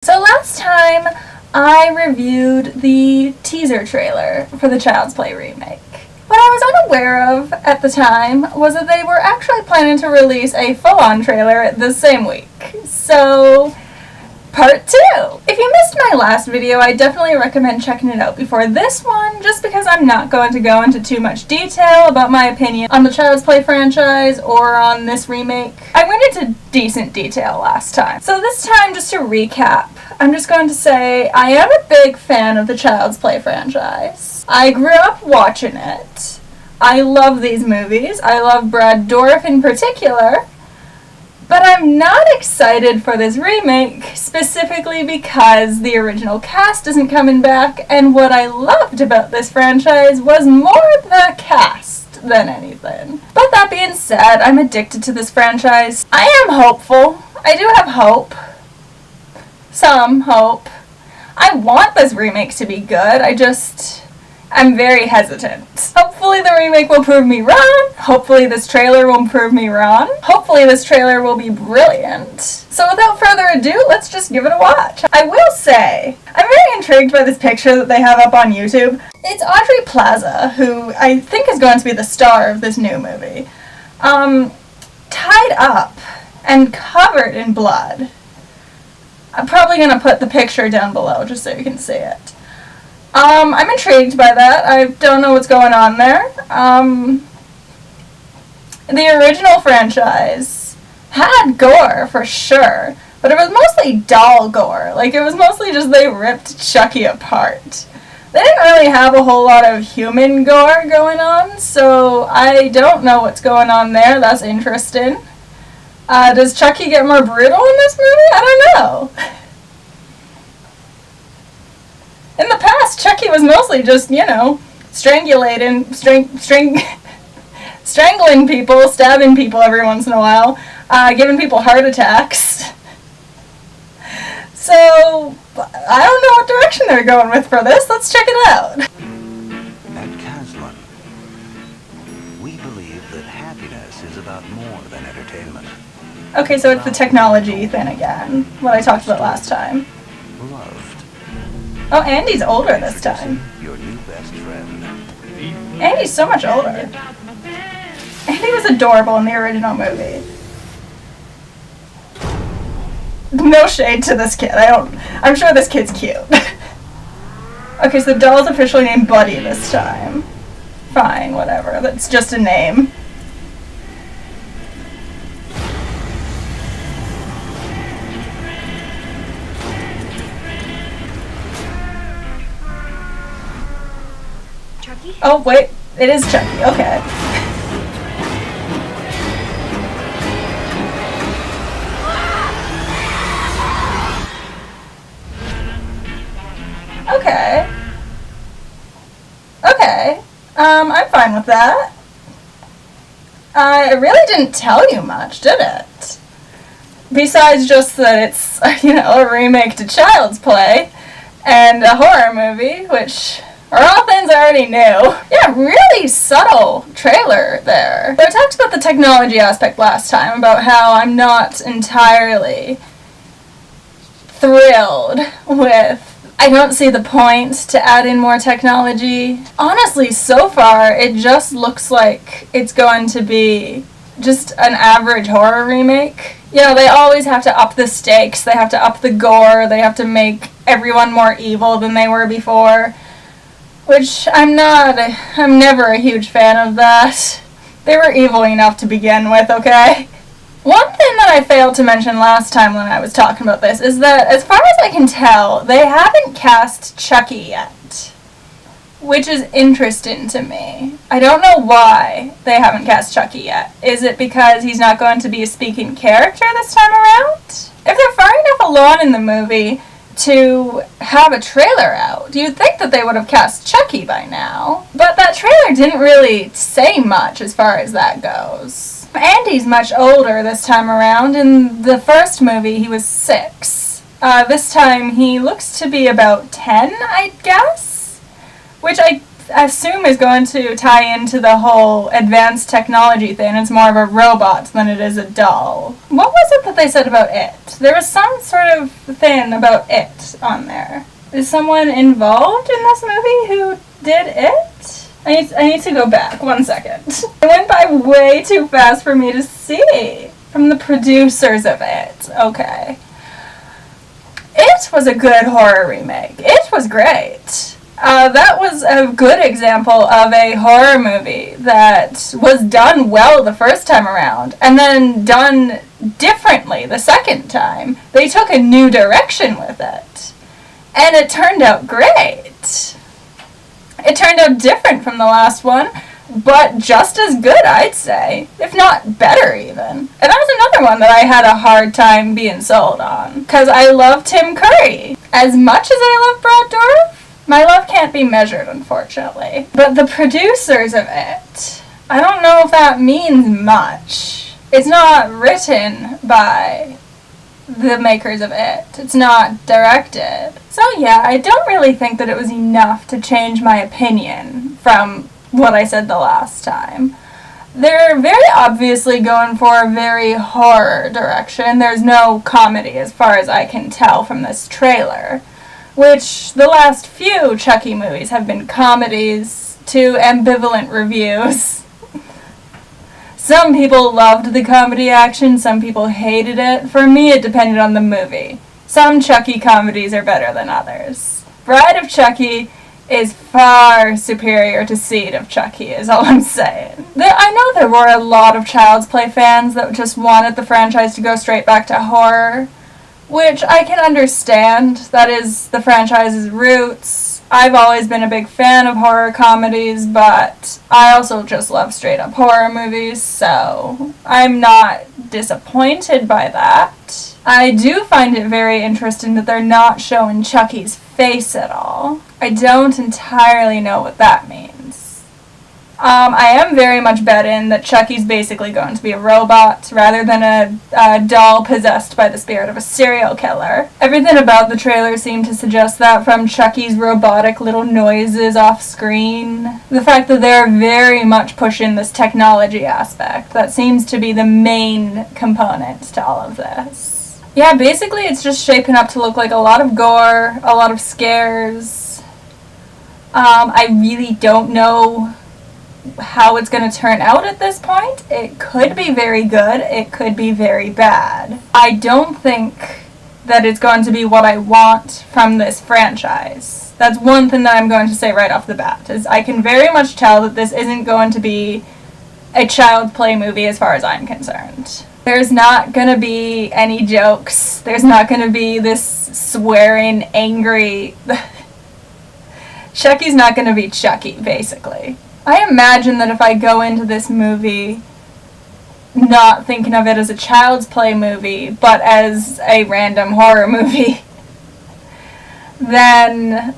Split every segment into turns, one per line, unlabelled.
So last time I reviewed the teaser trailer for the Child's Play remake. What I was unaware of at the time was that they were actually planning to release a full-on trailer the same week. So, part 2! If you missed my last video, I definitely recommend checking it out before this one, just because I'm not going to go into too much detail about my opinion on the Child's Play franchise or on this remake. I went into decent detail last time. So this time, just to recap, I'm just going to say I am a big fan of the Child's Play franchise. I grew up watching it. I love these movies. I love Brad Dourif in particular. But I'm not excited for this remake, specifically because the original cast isn't coming back, and what I loved about this franchise was more the cast than anything. But that being said, I'm addicted to this franchise. I am hopeful. I do have hope. Some hope. I want this remake to be good, I'm very hesitant. Hopefully the remake will prove me wrong. Hopefully this trailer will prove me wrong. Hopefully this trailer will be brilliant. So without further ado, let's just give it a watch. I will say, I'm very intrigued by this picture that they have up on YouTube. It's Aubrey Plaza, who I think is going to be the star of this new movie. Tied up and covered in blood. I'm probably going to put the picture down below just so you can see it. I'm intrigued by that. I don't know what's going on there. The original franchise had gore for sure, but it was mostly doll gore. Like, it was mostly just they ripped Chucky apart. They didn't really have a whole lot of human gore going on, so I don't know what's going on there. That's interesting. Does Chucky get more brutal in this movie? I don't know. In the past, Chucky was mostly just, strangulating, strangling people, stabbing people every once in a while, giving people heart attacks. So, I don't know what direction they're going with for this. Let's check it out.
At Caslon, we believe that happiness is about more than entertainment.
Okay, so it's the technology thing again, what I talked about last time.
Loved.
Oh, Andy's older this time.
Your new best friend.
Andy's so much older. Andy was adorable in the original movie. No shade to this kid. I'm sure this kid's cute. Okay, so the doll's officially named Buddy this time. Fine, whatever. That's just a name.
Chucky?
Oh, wait. It is Chucky. Okay. Okay. Okay. I'm fine with that. It really didn't tell you much, did it? Besides just that it's, a remake to Child's Play and a horror movie, which are all things I already knew. Yeah, really subtle trailer there. But I talked about the technology aspect last time, about how I'm not entirely thrilled with, I don't see the point to add in more technology. Honestly, so far, it just looks like it's going to be just an average horror remake. They always have to up the stakes, they have to up the gore, they have to make everyone more evil than they were before. Which I'm never a huge fan of that. They were evil enough to begin with, okay? One thing that I failed to mention last time when I was talking about this is that, as far as I can tell, they haven't cast Chucky yet. Which is interesting to me. I don't know why they haven't cast Chucky yet. Is it because he's not going to be a speaking character this time around? If they're far enough along in the movie to have a trailer out, you'd think that they would have cast Chucky by now. But that trailer didn't really say much as far as that goes. Andy's much older this time around. In the first movie, he was 6. This time, he looks to be about 10, I guess? Which I assume is going to tie into the whole advanced technology thing. It's more of a robot than it is a doll. What was it that they said about it? There was some sort of thing about it on there. Is someone involved in this movie who did it? I need to go back. 1 second. It went by way too fast for me to see. From the producers of it. Okay. It was a good horror remake. It was great. That was a good example of a horror movie that was done well the first time around and then done differently the second time. They took a new direction with it. And it turned out great. It turned out different from the last one, but just as good, I'd say. If not better, even. And that was another one that I had a hard time being sold on. Because I love Tim Curry. As much as I love Brad Dourif, my love can't be measured, unfortunately. But the producers of it, I don't know if that means much. It's not written by the makers of it. It's not directed. So yeah, I don't really think that it was enough to change my opinion from what I said the last time. They're very obviously going for a very horror direction. There's no comedy as far as I can tell from this trailer, which the last few Chucky movies have been comedies to ambivalent reviews. Some people loved the comedy action, some people hated it. For me, it depended on the movie. Some Chucky comedies are better than others. Bride of Chucky is far superior to Seed of Chucky, is all I'm saying. I know there were a lot of Child's Play fans that just wanted the franchise to go straight back to horror, which I can understand. That is the franchise's roots. I've always been a big fan of horror comedies, but I also just love straight up horror movies, so I'm not disappointed by that. I do find it very interesting that they're not showing Chucky's face at all. I don't entirely know what that means. I am very much betting that Chucky's basically going to be a robot rather than a doll possessed by the spirit of a serial killer. Everything about the trailer seemed to suggest that, from Chucky's robotic little noises off screen. The fact that they're very much pushing this technology aspect, that seems to be the main component to all of this. Yeah, basically it's just shaping up to look like a lot of gore, a lot of scares. I really don't know how it's going to turn out at this point. It could be very good, it could be very bad. I don't think that it's going to be what I want from this franchise. That's one thing that I'm going to say right off the bat, is I can very much tell that this isn't going to be a Child's Play movie as far as I'm concerned. There's not going to be any jokes. There's not going to be this swearing, angry... Chucky's not going to be Chucky, basically. I imagine that if I go into this movie not thinking of it as a Child's Play movie, but as a random horror movie, then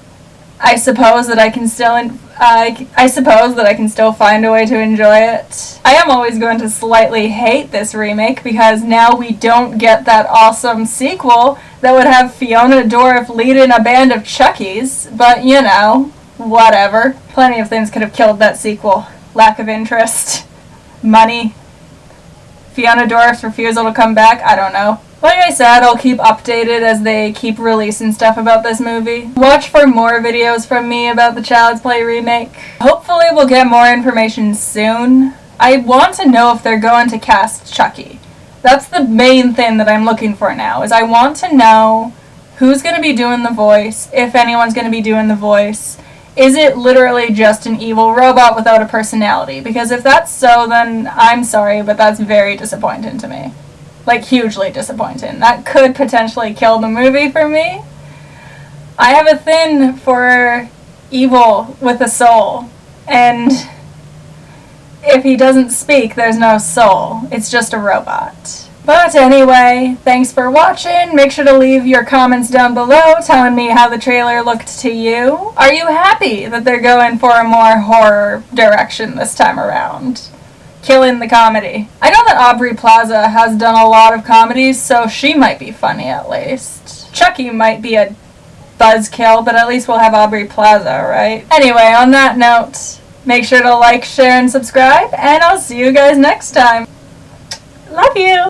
I suppose that I can still find a way to enjoy it. I am always going to slightly hate this remake because now we don't get that awesome sequel that would have Fiona Dourif leading a band of Chuckies, but you know, whatever. Plenty of things could have killed that sequel. Lack of interest, money, Fiona Dourif's refusal to come back, I don't know. Like I said, I'll keep updated as they keep releasing stuff about this movie. Watch for more videos from me about the Child's Play remake. Hopefully we'll get more information soon. I want to know if they're going to cast Chucky. That's the main thing that I'm looking for now, is I want to know who's going to be doing the voice, if anyone's going to be doing the voice. Is it literally just an evil robot without a personality? Because if that's so, then I'm sorry, but that's very disappointing to me. Like, hugely disappointing. That could potentially kill the movie for me. I have a thing for evil with a soul, and if he doesn't speak, there's no soul. It's just a robot. But anyway, thanks for watching. Make sure to leave your comments down below telling me how the trailer looked to you. Are you happy that they're going for a more horror direction this time around? Killing the comedy. I know that Aubrey Plaza has done a lot of comedies, so she might be funny at least. Chucky might be a buzzkill, but at least we'll have Aubrey Plaza, right? Anyway, on that note, make sure to like, share, and subscribe, and I'll see you guys next time. Love you!